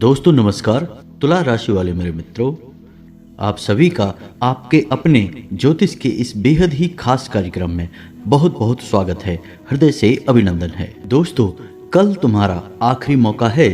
दोस्तों नमस्कार। तुला राशि वाले मेरे मित्रों, आप सभी का आपके अपने ज्योतिष के इस बेहद ही खास कार्यक्रम में बहुत बहुत स्वागत है, हृदय से अभिनंदन है। दोस्तों, कल तुम्हारा आखिरी मौका है।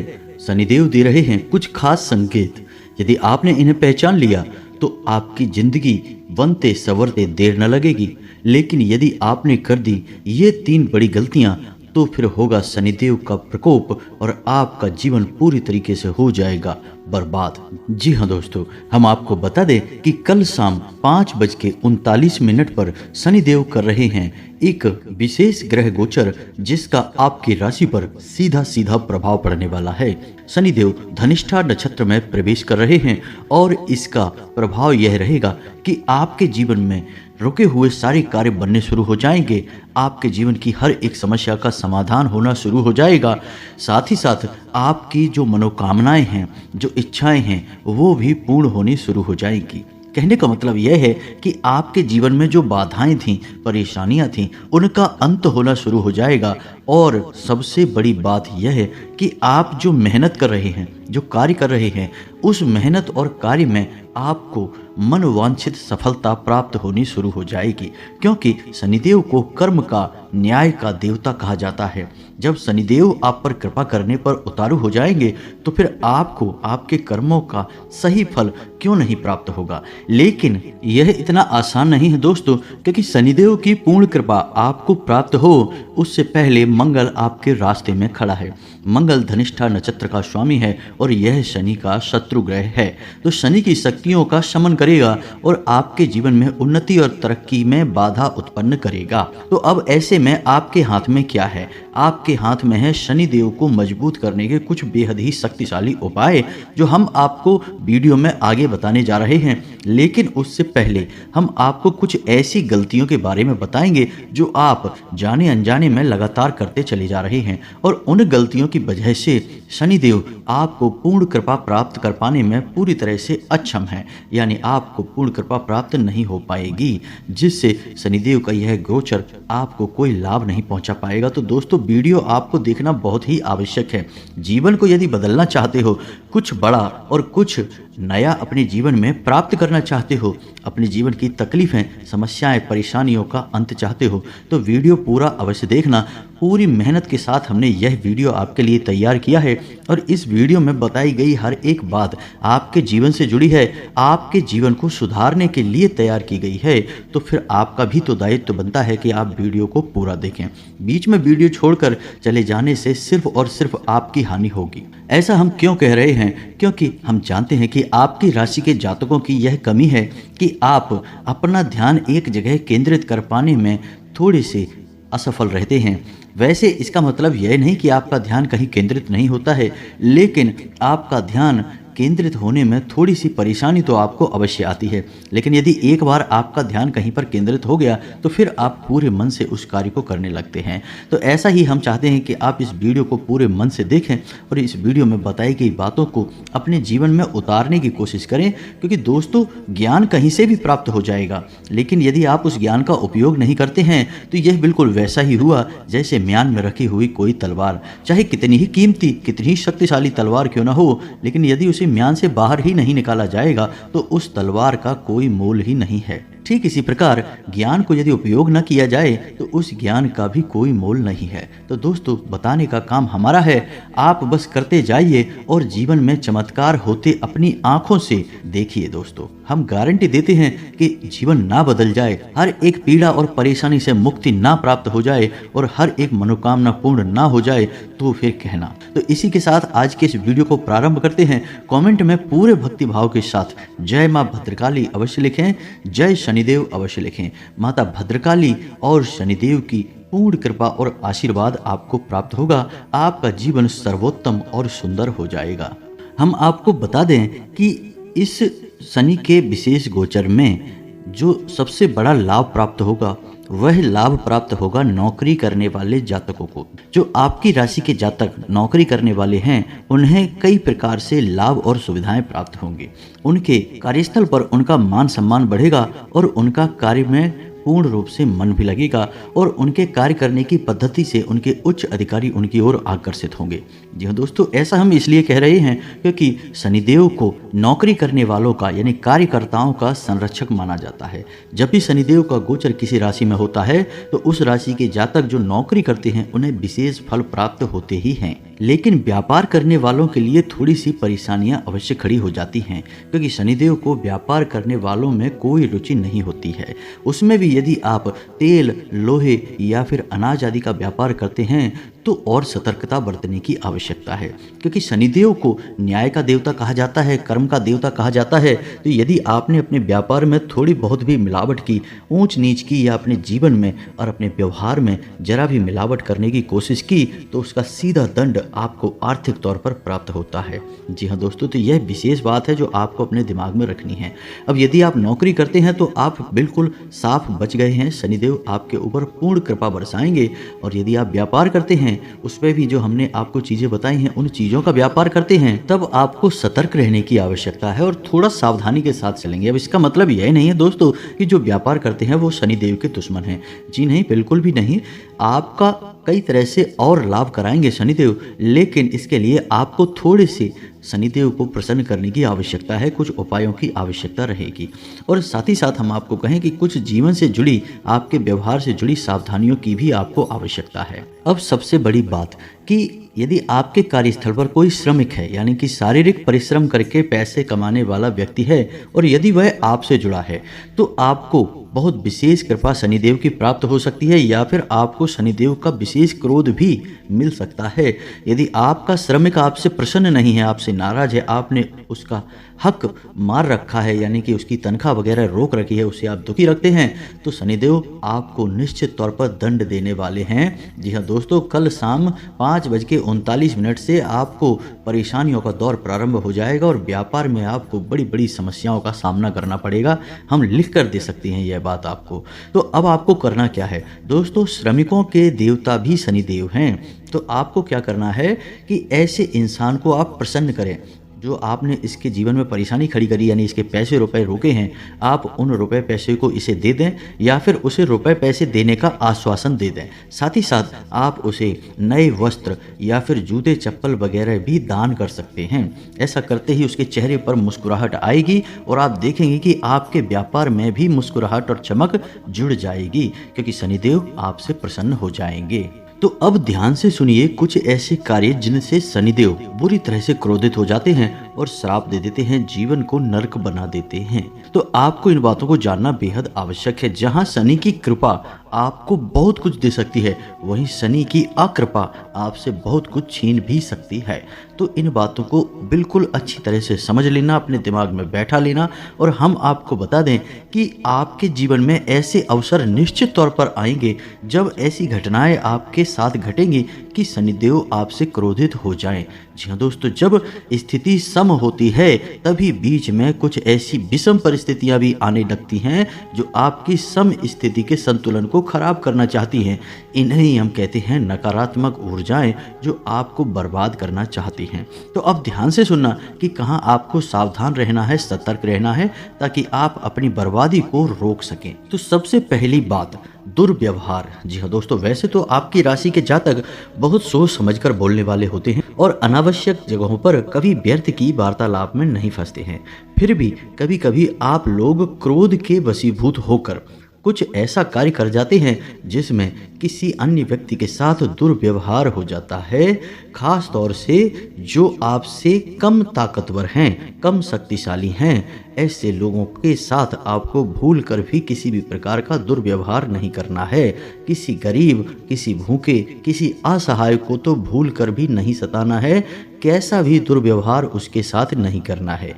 शनिदेव दे रहे हैं कुछ खास संकेत। यदि आपने इन्हें पहचान लिया तो आपकी जिंदगी बनते संवरते देर न लगेगी, लेकिन यदि आपने कर दी ये 3 बड़ी गलतियां तो फिर होगा शनिदेव का प्रकोप और आपका जीवन पूरी तरीके से हो जाएगा बर्बाद। जी हाँ दोस्तों, हम आपको बता दें कि कल शाम 5:39 पर शनिदेव कर रहे हैं एक विशेष ग्रह गोचर, जिसका आपकी राशि पर सीधा सीधा प्रभाव पड़ने वाला है। शनिदेव धनिष्ठा नक्षत्र में प्रवेश कर रहे हैं और इसका प्रभाव यह रहेगा कि आपके जीवन में रुके हुए सारे कार्य बनने शुरू हो जाएंगे। आपके जीवन की हर एक समस्या का समाधान होना शुरू हो जाएगा। साथ ही साथ आपकी जो मनोकामनाएं हैं, जो इच्छाएं हैं, वो भी पूर्ण होनी शुरू हो जाएंगी। कहने का मतलब यह है कि आपके जीवन में जो बाधाएं थीं, परेशानियां थीं, उनका अंत होना शुरू हो जाएगा। और सबसे बड़ी बात यह है कि आप जो मेहनत कर रहे हैं, जो कार्य कर रहे हैं, उस मेहनत और कार्य में आपको मनोवांछित सफलता प्राप्त होनी शुरू हो जाएगी, क्योंकि शनिदेव को कर्म का, न्याय का देवता कहा जाता है। जब शनिदेव आप पर कृपा करने पर उतारू हो जाएंगे तो फिर आपको आपके कर्मों का सही फल क्यों नहीं प्राप्त होगा। लेकिन यह इतना आसान नहीं है दोस्तों, क्योंकि शनिदेव की पूर्ण कृपा आपको प्राप्त हो उससे पहले मंगल आपके रास्ते में खड़ा है। मंगल धनिष्ठा नक्षत्र का स्वामी है और यह शनि का शत्रु ग्रह है, तो शनि की शक्तियों का शमन करेगा और आपके जीवन में उन्नति और तरक्की में बाधा उत्पन्न करेगा। तो अब ऐसे में आपके हाथ में क्या है? आपके हाथ में है शनिदेव को मजबूत करने के कुछ बेहद ही शक्तिशाली उपाय, जो हम आपको वीडियो में आगे बताने जा रहे हैं। लेकिन उससे पहले हम आपको कुछ ऐसी गलतियों के बारे में बताएंगे जो आप जाने अनजाने में लगातार करते चले जा रहे हैं, और उन गलतियों की वजह से शनिदेव आपको पूर्ण कृपा प्राप्त कर पाने में पूरी तरह से अक्षम है, यानी आपको पूर्ण कृपा प्राप्त नहीं हो पाएगी, जिससे शनिदेव का यह गोचर आपको कोई लाभ नहीं पहुंचा पाएगा। तो दोस्तों, वीडियो आपको देखना बहुत ही आवश्यक है। जीवन को यदि बदलना चाहते हो, कुछ बड़ा और कुछ नया अपने जीवन में प्राप्त करना चाहते हो, अपने जीवन की तकलीफें, समस्याएं, परेशानियों का अंत चाहते हो, तो वीडियो पूरा अवश्य देखना। पूरी मेहनत के साथ हमने यह वीडियो आपके लिए तैयार किया है और इस वीडियो में बताई गई हर एक बात आपके जीवन से जुड़ी है, आपके जीवन को सुधारने के लिए तैयार की गई है। तो फिर आपका भी तो दायित्व बनता है कि आप वीडियो को पूरा देखें। बीच में वीडियो छोड़कर चले जाने से सिर्फ और सिर्फ आपकी हानि होगी। ऐसा हम क्यों कह रहे हैं? क्योंकि हम जानते हैं कि आपकी राशि के जातकों की यह कमी है कि आप अपना ध्यान एक जगह केंद्रित कर पाने में थोड़े से असफल रहते हैं। वैसे इसका मतलब यह नहीं कि आपका ध्यान कहीं केंद्रित नहीं होता है, लेकिन आपका ध्यान केंद्रित होने में थोड़ी सी परेशानी तो आपको अवश्य आती है। लेकिन यदि एक बार आपका ध्यान कहीं पर केंद्रित हो गया तो फिर आप पूरे मन से उस कार्य को करने लगते हैं। तो ऐसा ही हम चाहते हैं कि आप इस वीडियो को पूरे मन से देखें और इस वीडियो में बताई गई बातों को अपने जीवन में उतारने की कोशिश करें, क्योंकि दोस्तों, ज्ञान कहीं से भी प्राप्त हो जाएगा, लेकिन यदि आप उस ज्ञान का उपयोग नहीं करते हैं तो यह बिल्कुल वैसा ही हुआ जैसे म्यान में रखी हुई कोई तलवार। चाहे कितनी ही कीमती, कितनी ही शक्तिशाली तलवार क्यों ना हो, लेकिन यदि उसे म्यान से बाहर ही नहीं निकाला जाएगा तो उस तलवार का कोई मोल ही नहीं है। ठीक इसी प्रकार ज्ञान को यदि उपयोग न किया जाए तो उस ज्ञान का भी कोई मोल नहीं है। तो दोस्तों, बताने का काम हमारा है, आप बस करते जाइए और जीवन में चमत्कार होते अपनी आंखों से देखिए। दोस्तों, हम गारंटी देते हैं कि जीवन ना बदल जाए, हर एक पीड़ा और परेशानी से मुक्ति ना प्राप्त हो जाए और हर एक मनोकामना पूर्ण ना हो जाए तो फिर कहना। तो इसी के साथ आज के इस वीडियो को प्रारंभ करते हैं। कमेंट में पूरे भक्ति भाव के साथ जय मां भद्रकाली अवश्य लिखें, जय शनिदेव अवश्य लिखें। माता भद्रकाली और शनिदेव की पूर्ण कृपा और आशीर्वाद आपको प्राप्त होगा। आपका जीवन सर्वोत्तम और सुंदर हो जाएगा। हम आपको बता दें कि इस शनि के विशेष गोचर में जो सबसे बड़ा लाभ प्राप्त होगा वह लाभ प्राप्त होगा नौकरी करने वाले जातकों को। जो आपकी राशि के जातक नौकरी करने वाले हैं, उन्हें कई प्रकार से लाभ और सुविधाएं प्राप्त होंगी। उनके कार्यस्थल पर उनका मान सम्मान बढ़ेगा और उनका कार्य में पूर्ण रूप से मन भी लगेगा और उनके कार्य करने की पद्धति से उनके उच्च अधिकारी उनकी ओर आकर्षित होंगे। जी हाँ दोस्तों, ऐसा हम इसलिए कह रहे हैं क्योंकि शनिदेव को नौकरी करने वालों का यानी कार्यकर्ताओं का संरक्षक माना जाता है। जब भी शनिदेव का गोचर किसी राशि में होता है तो उस राशि के जातक जो नौकरी करते हैं उन्हें विशेष फल प्राप्त होते ही हैं। लेकिन व्यापार करने वालों के लिए थोड़ी सी परेशानियां अवश्य खड़ी हो जाती हैं, क्योंकि शनिदेव को व्यापार करने वालों में कोई रुचि नहीं होती है। उसमें भी यदि आप तेल, लोहे या फिर अनाज आदि का व्यापार करते हैं तो और सतर्कता बरतने की आवश्यकता है, क्योंकि शनिदेव को न्याय का देवता कहा जाता है, कर्म का देवता कहा जाता है। तो यदि आपने अपने व्यापार में थोड़ी बहुत भी मिलावट की, ऊंच नीच की या अपने जीवन में और अपने व्यवहार में जरा भी मिलावट करने की कोशिश की तो उसका सीधा दंड आपको आर्थिक तौर पर प्राप्त होता है। जी हाँ दोस्तों, तो यह विशेष बात है जो आपको अपने दिमाग में रखनी है। अब यदि आप नौकरी करते हैं तो आप बिल्कुल साफ बच गए हैं, शनिदेव आपके ऊपर पूर्ण कृपा बरसाएंगे। और यदि आप व्यापार करते हैं, उसमें भी जो हमने आपको चीजें बताई हैं उन चीजों का व्यापार करते हैं, तब आपको सतर्क रहने की आवश्यकता है और थोड़ा सावधानी के साथ चलेंगे। अब इसका मतलब यह नहीं है दोस्तों कि जो व्यापार करते हैं वो शनिदेव के दुश्मन हैं। जी नहीं, बिल्कुल भी नहीं। आपका कई तरह से और लाभ कराएंगे शनिदेव, लेकिन इसके लिए आपको थोड़े से शनिदेव को प्रसन्न करने की आवश्यकता है, कुछ उपायों की आवश्यकता रहेगी। और साथ ही साथ हम आपको कहें कि कुछ जीवन से जुड़ी, आपके व्यवहार से जुड़ी सावधानियों की भी आपको आवश्यकता है। अब सबसे बड़ी बात कि यदि आपके कार्यस्थल पर कोई श्रमिक है, यानी कि शारीरिक परिश्रम करके पैसे कमाने वाला व्यक्ति है और यदि वह आपसे जुड़ा है, तो आपको बहुत विशेष कृपा शनिदेव की प्राप्त हो सकती है या फिर आपको शनिदेव का विशेष क्रोध भी मिल सकता है। यदि आपका श्रमिक आपसे प्रसन्न नहीं है, आपसे नाराज है, आपने उसका हक मार रखा है, यानी कि उसकी तनख्वाह वगैरह रोक रखी है, उसे आप दुखी रखते हैं, तो शनिदेव आपको निश्चित तौर पर दंड देने वाले हैं। जी हाँ दोस्तों, कल शाम 5:39 से आपको परेशानियों का दौर प्रारंभ हो जाएगा और व्यापार में आपको बड़ी बड़ी समस्याओं का सामना करना पड़ेगा। हम लिख कर दे सकते हैं यह बात आपको। तो अब आपको करना क्या है दोस्तों, श्रमिकों के देवता भी शनिदेव हैं। तो आपको क्या करना है कि ऐसे इंसान को आप प्रसन्न करें जो आपने इसके जीवन में परेशानी खड़ी करी, यानी इसके पैसे रुपए रोके हैं, आप उन रुपए पैसे को इसे दे दें या फिर उसे रुपए पैसे देने का आश्वासन दे दें। साथ ही साथ आप उसे नए वस्त्र या फिर जूते चप्पल वगैरह भी दान कर सकते हैं। ऐसा करते ही उसके चेहरे पर मुस्कुराहट आएगी और आप देखेंगे कि आपके व्यापार में भी मुस्कुराहट और चमक जुड़ जाएगी, क्योंकि शनिदेव आपसे प्रसन्न हो जाएंगे। तो अब ध्यान से सुनिए कुछ ऐसे कार्य जिनसे शनिदेव बुरी तरह से क्रोधित हो जाते हैं और श्राप दे देते हैं, जीवन को नरक बना देते हैं। तो आपको इन बातों को जानना बेहद आवश्यक है। जहां शनि की कृपा आपको बहुत कुछ दे सकती है, वहीं शनि की अकृपा आपसे बहुत कुछ छीन भी सकती है। तो इन बातों को बिल्कुल अच्छी तरह से समझ लेना, अपने दिमाग में बैठा लेना। और हम आपको बता दें कि आपके जीवन में ऐसे अवसर निश्चित तौर पर आएंगे जब ऐसी घटनाएं आपके साथ घटेंगी कि शनिदेव आपसे क्रोधित हो जाएं। जी हाँ दोस्तों, जब स्थिति सम होती है तभी बीच में कुछ ऐसी विषम परिस्थितियां भी आने लगती हैं जो आपकी सम स्थिति के संतुलन को खराब करना चाहती हैं। इन्हें हम कहते हैं नकारात्मक ऊर्जाएं जो आपको बर्बाद करना चाहती हैं। तो अब ध्यान से सुनना कि कहां आपको सावधान रहना है, सतर्क रहना है, ताकि आप अपनी बर्बादी को रोक सकें। तो सबसे पहली बात, दुर्व्यवहार। जी हाँ दोस्तों, वैसे तो आपकी राशि के जातक बहुत सोच समझकर बोलने वाले होते हैं और अनावश्यक जगहों पर कभी व्यर्थ की वार्तालाप में नहीं फंसते हैं। फिर भी कभी कभी आप लोग क्रोध के वशीभूत होकर कुछ ऐसा कार्य कर जाते हैं जिसमें किसी अन्य व्यक्ति के साथ दुर्व्यवहार हो जाता है, खास तौर से जो आपसे कम ताकतवर हैं, कम शक्तिशाली हैं। ऐसे लोगों के साथ आपको भूल कर भी किसी भी प्रकार का दुर्व्यवहार नहीं करना है। किसी गरीब, किसी भूखे, किसी असहाय को तो भूल कर भी नहीं सताना है, कैसा भी दुर्व्यवहार उसके साथ नहीं करना है।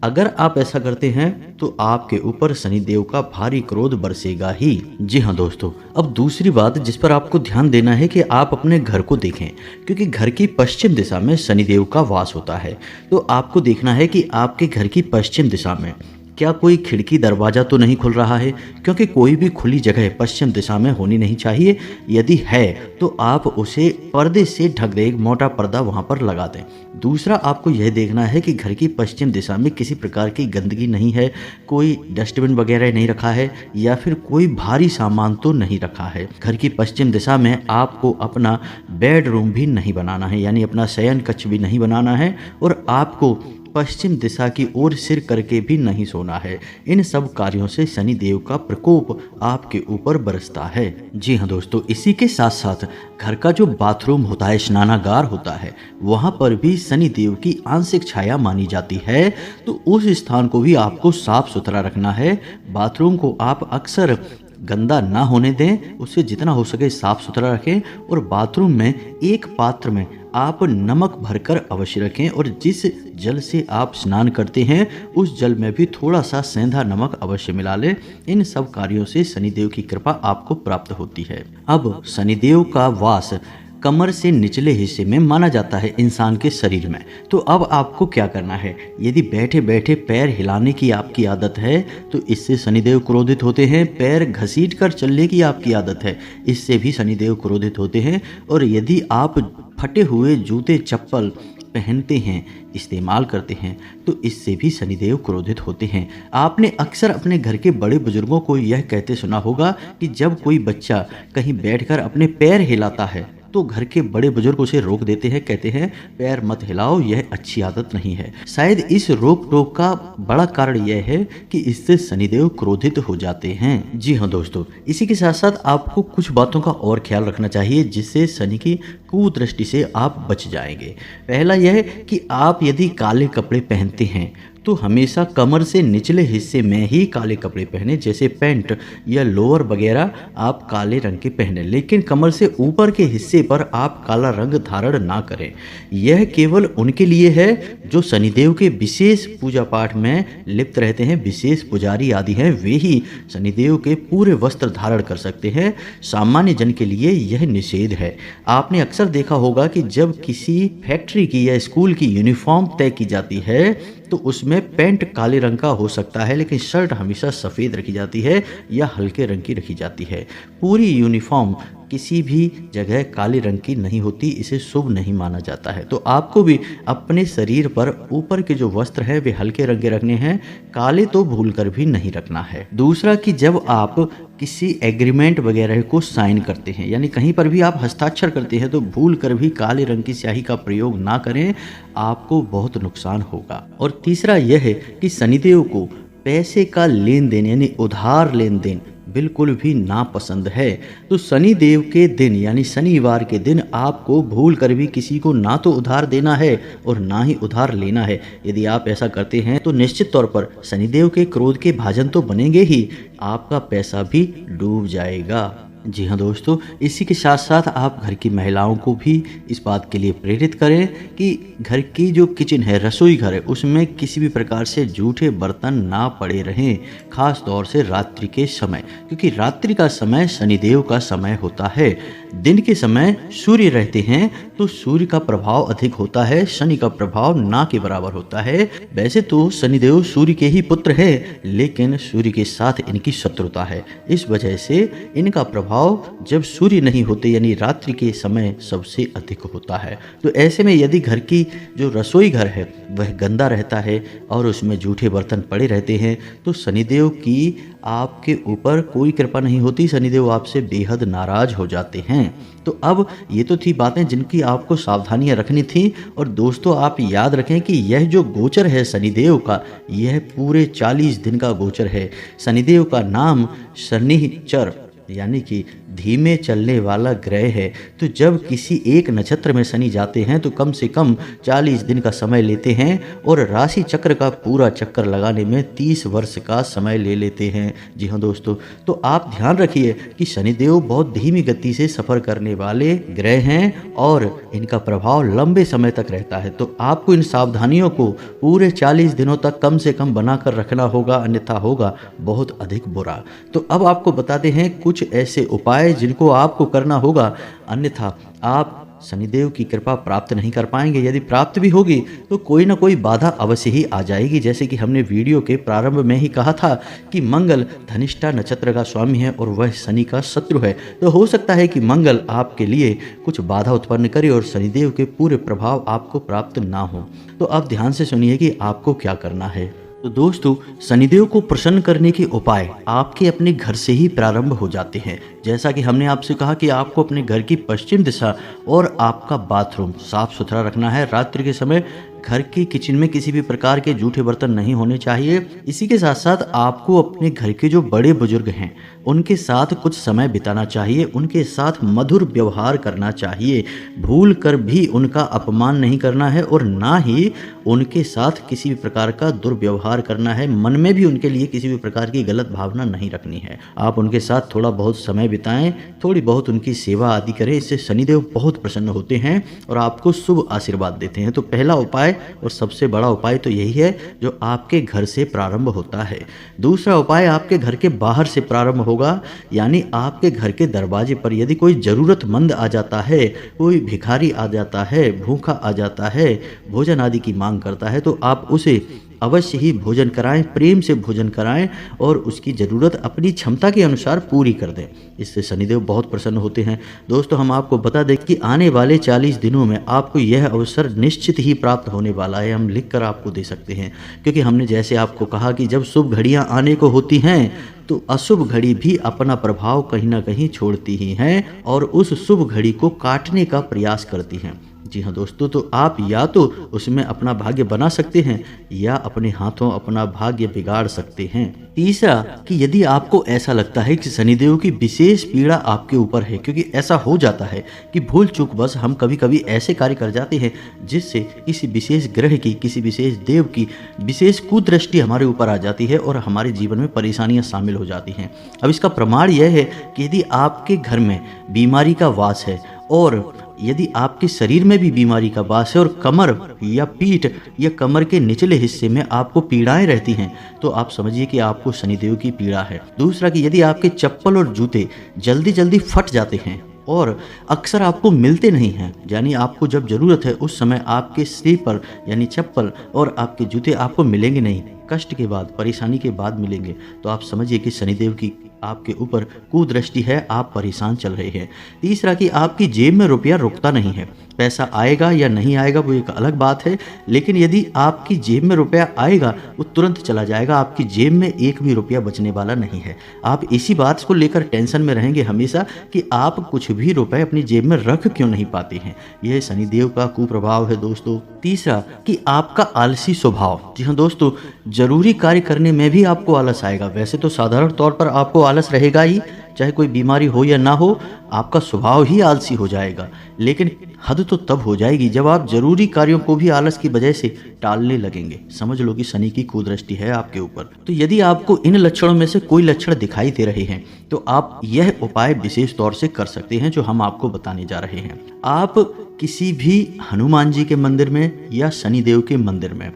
अगर आप ऐसा करते हैं तो आपके ऊपर शनिदेव का भारी क्रोध बरसेगा ही। जी हाँ दोस्तों, अब दूसरी बात जिस पर आपको ध्यान देना है कि आप अपने घर को देखें, क्योंकि घर की पश्चिम दिशा में शनिदेव का वास होता है। तो आपको देखना है कि आपके घर की पश्चिम दिशा में क्या कोई खिड़की दरवाज़ा तो नहीं खुल रहा है, क्योंकि कोई भी खुली जगह पश्चिम दिशा में होनी नहीं चाहिए। यदि है तो आप उसे पर्दे से ढक दें, एक मोटा पर्दा वहाँ पर लगा दें। दूसरा, आपको यह देखना है कि घर की पश्चिम दिशा में किसी प्रकार की गंदगी नहीं है, कोई डस्टबिन वगैरह नहीं रखा है या फिर कोई भारी सामान तो नहीं रखा है। घर की पश्चिम दिशा में आपको अपना बेडरूम भी नहीं बनाना है, यानी अपना शयन कक्ष भी नहीं बनाना है, और आपको पश्चिम दिशा की ओर सिर करके भी नहीं सोना है। इन सब कार्यों से शनिदेव का प्रकोप आपके ऊपर बरसता है। जी हाँ दोस्तों, इसी के साथ साथ घर का जो बाथरूम होता है, स्नानागार होता है, वहाँ पर भी शनिदेव की आंशिक छाया मानी जाती है। तो उस स्थान को भी आपको साफ सुथरा रखना है। बाथरूम को आप अक्सर गंदा ना होने दें, उससे जितना हो सके साफ सुथरा रखें, और बाथरूम में एक पात्र में आप नमक भरकर अवश्य रखें, और जिस जल से आप स्नान करते हैं उस जल में भी थोड़ा सा सेंधा नमक अवश्य मिला लें। इन सब कार्यों से शनिदेव की कृपा आपको प्राप्त होती है। अब शनिदेव का वास कमर से निचले हिस्से में माना जाता है इंसान के शरीर में। तो अब आपको क्या करना है, यदि बैठे बैठे पैर हिलाने की आपकी आदत है तो इससे शनिदेव क्रोधित होते हैं। पैर घसीट कर चलने की आपकी आदत है, इससे भी शनिदेव क्रोधित होते हैं। और यदि आप फटे हुए जूते चप्पल पहनते हैं, इस्तेमाल करते हैं, तो इससे भी शनिदेव क्रोधित होते हैं। आपने अक्सर अपने घर के बड़े बुजुर्गों को यह कहते सुना होगा कि जब कोई बच्चा कहीं बैठकर अपने पैर हिलाता है तो घर के बड़े बुजुर्ग उसे रोक देते हैं, कहते हैं पैर मत हिलाओ, यह अच्छी आदत नहीं है। शायद इस रोक टोक का बड़ा कारण यह है कि इससे शनिदेव क्रोधित हो जाते हैं। जी हाँ दोस्तों, इसी के साथ साथ आपको कुछ बातों का और ख्याल रखना चाहिए जिससे शनि की कुदृष्टि से आप बच जाएंगे। पहला यह कि आप यदि काले कपड़े पहनते हैं तो हमेशा कमर से निचले हिस्से में ही काले कपड़े पहने, जैसे पैंट या लोअर वगैरह आप काले रंग के पहने, लेकिन कमर से ऊपर के हिस्से पर आप काला रंग धारण ना करें। यह केवल उनके लिए है जो शनिदेव के विशेष पूजा पाठ में लिप्त रहते हैं, विशेष पुजारी आदि हैं, वे ही शनिदेव के पूरे वस्त्र धारण कर सकते हैं। सामान्य जन के लिए यह निषेध है। आपने अक्सर देखा होगा कि जब किसी फैक्ट्री की या स्कूल की यूनिफॉर्म तय की जाती है तो उसमें पैंट काले रंग का हो सकता है, लेकिन शर्ट हमेशा सफ़ेद रखी जाती है या हल्के रंग की रखी जाती है। पूरी यूनिफॉर्म किसी भी जगह काले रंग की नहीं होती, इसे शुभ नहीं माना जाता है। तो आपको भी अपने शरीर पर ऊपर के जो वस्त्र हैं वे हल्के रंग के रखने हैं, काले तो भूलकर भी नहीं रखना है। दूसरा कि जब आप किसी एग्रीमेंट वगैरह को साइन करते हैं, यानी कहीं पर भी आप हस्ताक्षर करते हैं, तो भूल कर भी काले रंग की स्याही का प्रयोग ना करें, आपको बहुत नुकसान होगा। और तीसरा यह है कि शनिदेव को पैसे का लेन देन यानी उधार लेन देन बिल्कुल भी नापसंद है। तो शनि देव के दिन यानी शनिवार के दिन आपको भूल कर भी किसी को ना तो उधार देना है और ना ही उधार लेना है। यदि आप ऐसा करते हैं तो निश्चित तौर पर शनिदेव के क्रोध के भाजन तो बनेंगे ही, आपका पैसा भी डूब जाएगा। जी हाँ दोस्तों, इसी के साथ साथ आप घर की महिलाओं को भी इस बात के लिए प्रेरित करें कि घर की जो किचन है, रसोई घर है, उसमें किसी भी प्रकार से जूठे बर्तन ना पड़े रहें, खास तौर से रात्रि के समय, क्योंकि रात्रि का समय शनिदेव का समय होता है। दिन के समय सूर्य रहते हैं तो सूर्य का प्रभाव अधिक होता है, शनि का प्रभाव ना के बराबर होता है। वैसे तो शनिदेव सूर्य के ही पुत्र है, लेकिन सूर्य के साथ इनकी शत्रुता है, इस वजह से इनका प्रभाव जब सूर्य नहीं होते यानी रात्रि के समय सबसे अधिक होता है। तो ऐसे में यदि घर की जो रसोई घर है वह गंदा रहता है और उसमें जूठे बर्तन पड़े रहते हैं तो शनिदेव की आपके ऊपर कोई कृपा नहीं होती, शनिदेव आपसे बेहद नाराज हो जाते हैं। तो अब ये तो थी बातें जिनकी आपको सावधानियां रखनी थी। और दोस्तों आप याद रखें कि यह जो गोचर है शनिदेव का, यह पूरे 40 दिन का गोचर है। शनिदेव का नाम शनिचर यानी कि धीमे चलने वाला ग्रह है। तो जब किसी एक नक्षत्र में शनि जाते हैं तो कम से कम 40 दिन का समय लेते हैं और राशि चक्र का पूरा चक्कर लगाने में 30 वर्ष का समय ले लेते हैं। जी हाँ दोस्तों, तो आप ध्यान रखिए कि शनिदेव बहुत धीमी गति से सफ़र करने वाले ग्रह हैं और इनका प्रभाव लंबे समय तक रहता है। तो आपको इन सावधानियों को पूरे 40 दिनों तक कम से कम बनाकर रखना होगा, अन्यथा होगा बहुत अधिक बुरा। तो अब आपको बताते हैं कुछ ऐसे उपाय जिनको आपको करना होगा, अन्यथा आप शनिदेव की कृपा प्राप्त नहीं कर पाएंगे। यदि प्राप्त भी होगी तो कोई ना कोई बाधा अवश्य ही आ जाएगी। जैसे कि हमने वीडियो के प्रारंभ में ही कहा था कि मंगल धनिष्ठा नक्षत्र का स्वामी है और वह शनि का शत्रु है। तो हो सकता है कि मंगल आपके लिए कुछ बाधा उत्पन्न करे और शनिदेव के पूरे प्रभाव आपको प्राप्त ना हो। तो आप ध्यान से सुनिए कि आपको क्या करना है। तो दोस्तों, शनिदेव को प्रसन्न करने के उपाय आपके अपने घर से ही प्रारंभ हो जाते हैं। जैसा कि हमने आपसे कहा कि आपको अपने घर की पश्चिम दिशा और आपका बाथरूम साफ सुथरा रखना है। रात्रि के समय घर के किचन में किसी भी प्रकार के जूठे बर्तन नहीं होने चाहिए। इसी के साथ साथ आपको अपने घर के जो बड़े बुजुर्ग हैं उनके साथ कुछ समय बिताना चाहिए, उनके साथ मधुर व्यवहार करना चाहिए। भूल कर भी उनका अपमान नहीं करना है और ना ही उनके साथ किसी भी प्रकार का दुर्व्यवहार करना है। मन में भी उनके लिए किसी भी प्रकार की गलत भावना नहीं रखनी है। आप उनके साथ थोड़ा बहुत समय बिताएं, थोड़ी बहुत उनकी सेवा आदि करें। इससे शनिदेव बहुत प्रसन्न होते हैं और आपको शुभ आशीर्वाद देते हैं। तो पहला उपाय और सबसे बड़ा उपाय तो यही है जो आपके घर से प्रारंभ होता है। दूसरा उपाय आपके घर के बाहर से प्रारंभ होगा, यानी आपके घर के दरवाजे पर यदि कोई जरूरतमंद आ जाता है, कोई भिखारी आ जाता है, भूखा आ जाता है, भोजन आदि की मांग करता है, तो आप उसे अवश्य ही भोजन कराएं, प्रेम से भोजन कराएं और उसकी ज़रूरत अपनी क्षमता के अनुसार पूरी कर दें। इससे शनिदेव बहुत प्रसन्न होते हैं। दोस्तों, हम आपको बता दें कि आने वाले 40 दिनों में आपको यह अवसर निश्चित ही प्राप्त होने वाला है। हम लिख कर आपको दे सकते हैं, क्योंकि हमने जैसे आपको कहा कि जब शुभ घड़ियां आने को होती हैं तो अशुभ घड़ी भी अपना प्रभाव कहीं ना कहीं छोड़ती ही हैं और उस शुभ घड़ी को काटने का प्रयास करती हैं। जी हाँ दोस्तों, तो आप या तो उसमें अपना भाग्य बना सकते हैं या अपने हाथों अपना भाग्य बिगाड़ सकते हैं। तीसरा, कि यदि आपको ऐसा लगता है कि शनिदेव की विशेष पीड़ा आपके ऊपर है, क्योंकि ऐसा हो जाता है कि भूल चूक बस हम कभी कभी ऐसे कार्य कर जाते हैं जिससे किसी विशेष ग्रह की, किसी विशेष देव की विशेष कुदृष्टि हमारे ऊपर आ जाती है और हमारे जीवन में परेशानियां शामिल हो जाती हैं। अब इसका प्रमाण यह है कि यदि आपके घर में बीमारी का वास है और यदि आपके शरीर में भी बीमारी का वास है और कमर या पीठ या कमर के निचले हिस्से में आपको पीड़ाएं रहती हैं, तो आप समझिए कि आपको शनिदेव की पीड़ा है। दूसरा, कि यदि आपके चप्पल और जूते जल्दी जल्दी फट जाते हैं और अक्सर आपको मिलते नहीं हैं, यानी आपको जब ज़रूरत है उस समय आपके स्लीपर यानी चप्पल और आपके जूते आपको मिलेंगे नहीं, कष्ट के बाद, परेशानी के बाद मिलेंगे, तो आप समझिए कि शनिदेव की आपके ऊपर कुदृष्टि है, आप परेशान चल रहे हैं। तीसरा, कि आपकी जेब में रुपया रुकता नहीं है। पैसा आएगा या नहीं आएगा वो एक अलग बात है, लेकिन यदि आपकी जेब में रुपया आएगा वो तुरंत चला जाएगा, आपकी जेब में एक भी रुपया बचने वाला नहीं है। आप इसी बात को लेकर टेंशन में रहेंगे हमेशा कि आप कुछ भी रुपए अपनी जेब में रख क्यों नहीं पाते हैं। यह शनिदेव का कुप्रभाव है दोस्तों। तीसरा, कि आपका आलसी स्वभाव। जी हाँ दोस्तों, जरूरी कार्य करने में भी आपको आलस आएगा। वैसे तो साधारण तौर पर आपको आलस रहेगा ही, चाहे कोई बीमारी हो या ना हो, आपका स्वभाव ही आलसी हो जाएगा। लेकिन हद तो तब हो जाएगी जब आप जरूरी कार्यों को भी आलस की वजह से टालने लगेंगे। समझ लो कि शनि की कुदृष्टि है आपके ऊपर। तो यदि आपको इन लक्षणों में से कोई लक्षण दिखाई दे रहे हैं तो आप यह उपाय विशेष तौर से कर सकते हैं जो हम आपको बताने जा रहे हैं। आप किसी भी हनुमान जी के मंदिर में या शनिदेव के मंदिर में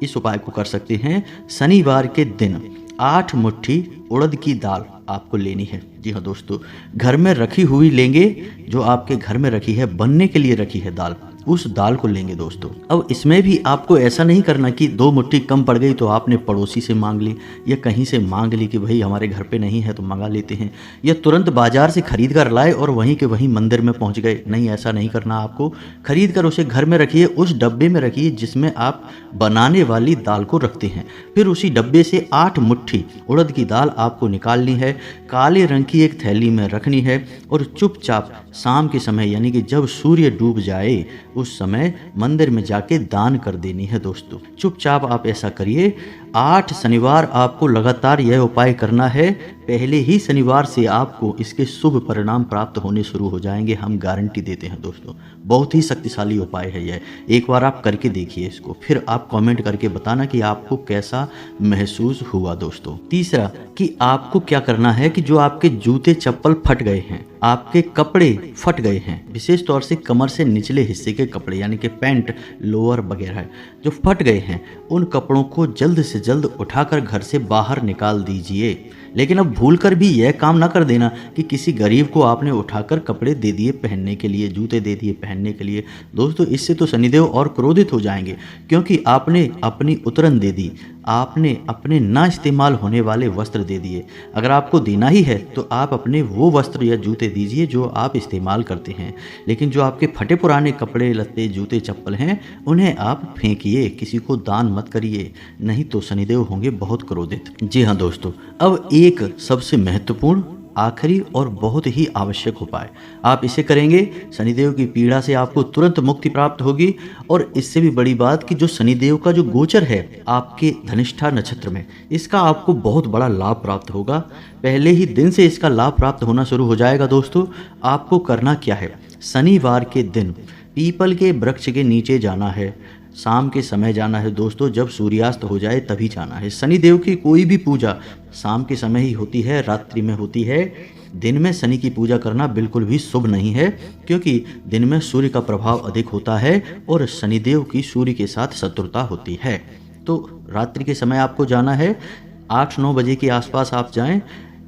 इस उपाय को कर सकते हैं। शनिवार के दिन 8 मुट्ठी उड़द की दाल आपको लेनी है। जी हाँ दोस्तों, घर में रखी हुई लेंगे, जो आपके घर में रखी है, बनने के लिए रखी है दाल, उस दाल को लेंगे दोस्तों। अब इसमें भी आपको ऐसा नहीं करना कि 2 मुट्ठी कम पड़ गई तो आपने पड़ोसी से मांग ली या कहीं से मांग ली कि भाई हमारे घर पे नहीं है तो मंगा लेते हैं, या तुरंत बाजार से खरीद कर लाए और वहीं के वहीं मंदिर में पहुंच गए। नहीं, ऐसा नहीं करना। आपको खरीद कर उसे घर में रखिए, उस डब्बे में रखिए जिसमें आप बनाने वाली दाल को रखते हैं। फिर उसी डब्बे से 8 मुट्ठी उड़द की दाल आपको निकालनी है, काले रंग की एक थैली में रखनी है और चुपचाप शाम के समय यानी कि जब सूर्य डूब जाए उस समय मंदिर में जाके दान कर देनी है दोस्तों। चुपचाप आप ऐसा करिए। 8 शनिवार आपको लगातार यह उपाय करना है। पहले ही शनिवार से आपको इसके शुभ परिणाम प्राप्त होने शुरू हो जाएंगे, हम गारंटी देते हैं दोस्तों। बहुत ही शक्तिशाली उपाय है यह। एक बार आप करके देखिए इसको, फिर आप कमेंट करके बताना कि आपको कैसा महसूस हुआ दोस्तों। तीसरा, कि आपको क्या करना है कि जो आपके जूते चप्पल फट गए हैं, आपके कपड़े फट गए हैं, विशेष तौर से कमर से निचले हिस्से के कपड़े यानी कि पैंट, लोअर वगैरह जो फट गए हैं, उन कपड़ों को जल्द से जल्द उठाकर घर से बाहर निकाल दीजिए। लेकिन अब भूलकर भी यह काम ना कर देना कि किसी गरीब को आपने उठाकर कपड़े दे दिए पहनने के लिए, जूते दे दिए पहनने के लिए। दोस्तों, इससे तो शनिदेव और क्रोधित हो जाएंगे, क्योंकि आपने अपनी उतरन दे दी, आपने अपने ना इस्तेमाल होने वाले वस्त्र दे दिए। अगर आपको देना ही है तो आप अपने वो वस्त्र या जूते दीजिए जो आप इस्तेमाल करते हैं, लेकिन जो आपके फटे पुराने कपड़े लत्ते जूते चप्पल हैं उन्हें आप फेंकिए, किसी को दान मत करिए, नहीं तो शनिदेव होंगे बहुत क्रोधित। जी हाँ दोस्तों, अब एक सबसे महत्वपूर्ण, आखिरी और बहुत ही आवश्यक उपाय, आप इसे करेंगे, शनिदेव की पीड़ा से आपको तुरंत मुक्ति प्राप्त होगी। और इससे भी बड़ी बात कि जो शनिदेव का जो गोचर है आपके धनिष्ठा नक्षत्र में, इसका आपको बहुत बड़ा लाभ प्राप्त होगा। पहले ही दिन से इसका लाभ प्राप्त होना शुरू हो जाएगा। दोस्तों, आपको करना क्या है, शनिवार के दिन पीपल के वृक्ष के नीचे जाना है, शाम के समय जाना है। दोस्तों, जब सूर्यास्त हो जाए तभी जाना है। शनिदेव की कोई भी पूजा शाम के समय ही होती है, रात्रि में होती है। दिन में शनि की पूजा करना बिल्कुल भी शुभ नहीं है, क्योंकि दिन में सूर्य का प्रभाव अधिक होता है और शनिदेव की सूर्य के साथ शत्रुता होती है। तो रात्रि के समय आपको जाना है, 8-9 बजे के आसपास आप जाएं,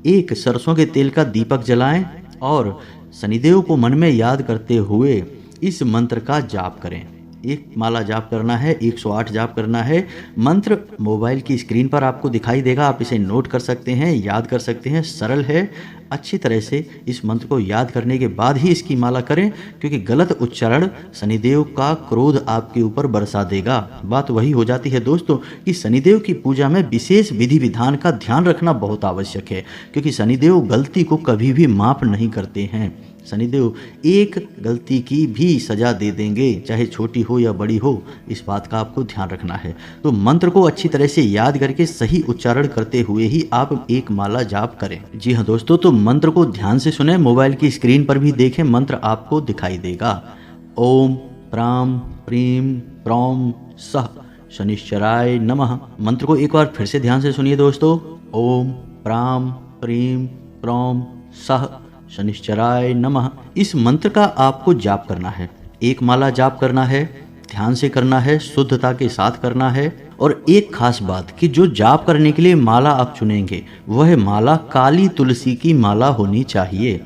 एक सरसों के तेल का दीपक जलाएं और शनिदेव को मन में याद करते हुए इस मंत्र का जाप करें। एक माला जाप करना है, 108 जाप करना है। मंत्र मोबाइल की स्क्रीन पर आपको दिखाई देगा, आप इसे नोट कर सकते हैं, याद कर सकते हैं, सरल है। अच्छी तरह से इस मंत्र को याद करने के बाद ही इसकी माला करें, क्योंकि गलत उच्चारण शनिदेव का क्रोध आपके ऊपर बरसा देगा। बात वही हो जाती है दोस्तों कि शनिदेव की पूजा में विशेष विधि विधान का ध्यान रखना बहुत आवश्यक है, क्योंकि शनिदेव गलती को कभी भी माफ नहीं करते हैं। शनिदेव एक गलती की भी सजा दे देंगे, चाहे छोटी हो या बड़ी हो, इस बात का आपको ध्यान रखना है। तो मंत्र को अच्छी तरह से याद करके सही उच्चारण करते हुए ही आप एक माला जाप करें। जी हाँ दोस्तों, तो मंत्र को ध्यान से सुने, मोबाइल की स्क्रीन पर भी देखें, मंत्र आपको दिखाई देगा। ओम प्राम प्रीम प्रौम सह शनिश्चराय नमः। मंत्र को एक बार फिर से ध्यान से सुनिए दोस्तों। ओम प्राम प्रीम प्रौम सह शनिश्चराय नमः। इस मंत्र का आपको जाप करना है, एक माला जाप करना है, ध्यान से करना है, शुद्धता के साथ करना है। और एक खास बात कि जो जाप करने के लिए माला आप चुनेंगे वह माला काली तुलसी की माला होनी चाहिए।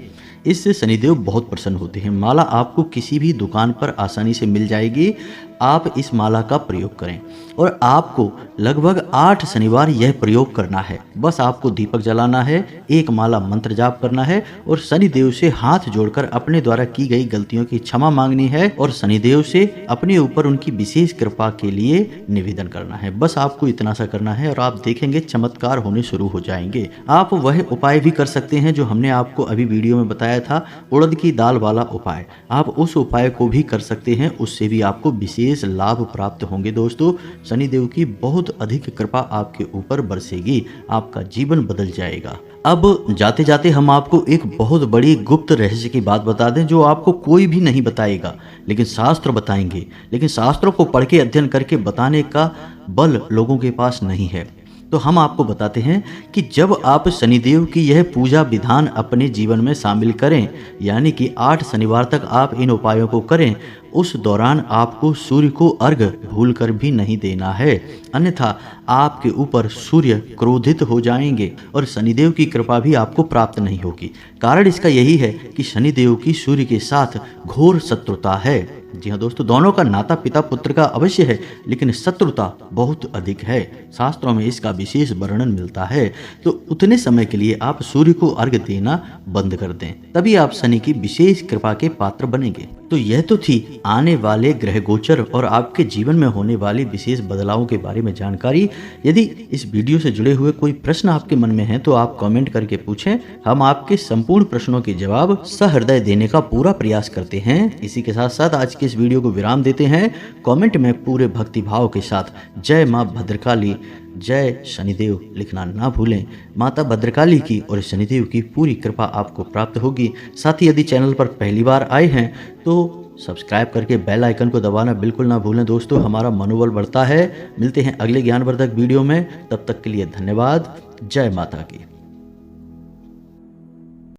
इससे शनिदेव बहुत प्रसन्न होते हैं। माला आपको किसी भी दुकान पर आसानी से मिल जाएगी। आप इस माला का प्रयोग करें और आपको लगभग 8 शनिवार यह प्रयोग करना है। बस आपको दीपक जलाना है, एक माला मंत्र जाप करना है और शनिदेव से हाथ जोड़कर अपने द्वारा की गई गलतियों की क्षमा मांगनी है और शनिदेव से अपने ऊपर उनकी विशेष कृपा के लिए निवेदन करना है। बस आपको इतना सा करना है और आप देखेंगे चमत्कार होने शुरू हो जाएंगे। आप वह उपाय भी कर सकते हैं जो हमने आपको अभी वीडियो में बताया था, उड़द की दाल वाला उपाय। आप उस उपाय को भी कर सकते हैं, उससे भी आपको विशेष लाभ प्राप्त होंगे। दोस्तों, शनिदेव की बहुत अधिक कृपा आपके ऊपर बरसेगी, आपका जीवन बदल जाएगा। अब जाते जाते हम आपको एक बहुत बड़ी गुप्त रहस्य की बात बता दें जो आपको कोई भी नहीं बताएगा, लेकिन शास्त्र बताएंगे। लेकिन शास्त्रों को पढ़ के अध्ययन करके बताने का बल लोगों के पास नहीं है। तो हम आपको बताते हैं कि जब आप शनिदेव की यह पूजा विधान अपने जीवन में शामिल करें, यानी कि 8 शनिवार तक आप इन उपायों को करें, उस दौरान आपको सूर्य को अर्घ भूलकर भी नहीं देना है, अन्यथा आपके ऊपर सूर्य क्रोधित हो जाएंगे और शनिदेव की कृपा भी आपको प्राप्त नहीं होगी। कारण इसका यही है कि शनिदेव की सूर्य के साथ घोर शत्रुता है। जी हाँ दोस्तों, दोनों का नाता पिता पुत्र का अवश्य है, लेकिन शत्रुता बहुत अधिक है। शास्त्रों में इसका विशेष वर्णन मिलता है। तो उतने समय के लिए आप सूर्य को अर्घ देना बंद कर दें, तभी आप शनि की विशेष कृपा के पात्र बनेंगे। तो यह तो थी आने वाले ग्रह गोचर और आपके जीवन में होने वाली विशेष बदलावों के बारे में जानकारी। यदि इस वीडियो से जुड़े हुए कोई प्रश्न आपके मन में है तो आप कमेंट करके पूछें, हम आपके संपूर्ण प्रश्नों के जवाब सहृदय देने का पूरा प्रयास करते हैं। इसी के साथ साथ आज के इस वीडियो को विराम देते हैं। कमेंट में पूरे भक्ति भाव के साथ जय माँ भद्रकाली, जय शनिदेव लिखना ना भूलें। माता भद्रकाली की और शनिदेव की पूरी कृपा आपको प्राप्त होगी। साथ ही यदि चैनल पर पहली बार आए हैं तो सब्सक्राइब करके बेल आइकन को दबाना बिल्कुल ना भूलें। दोस्तों, हमारा मनोबल बढ़ता है। मिलते हैं अगले ज्ञानवर्धक वीडियो में, तब तक के लिए धन्यवाद। जय माता की।